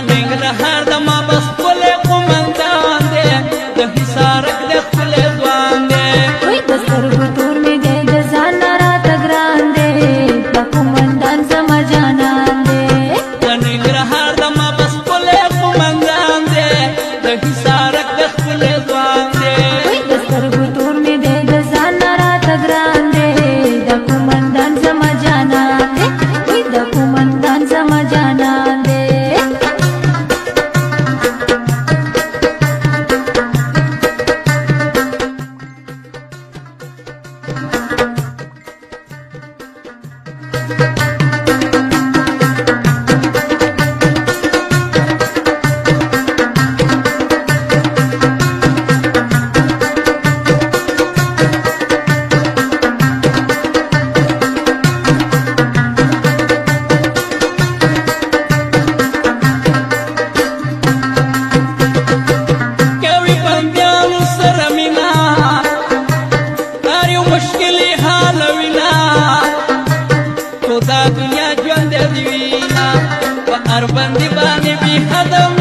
ننګرهار د ما بس ښکلی قومندان دی د حصارک د ښکلی ځوان دی وای د سترګو تور مې دی د ځان نه راته ګران دی د قومندان زما جانان دی د ننګرهار د ما بس ښکلی قومندان دی د حصارک د ښکلی ځوان دی وای د سترګو تور مې دی د ځان نه راته ګران دی د قومندان زما جانان دی وای د قومندان زما جانان دی دا دنیا ژوند دی وینا په اربندې باندې بې حده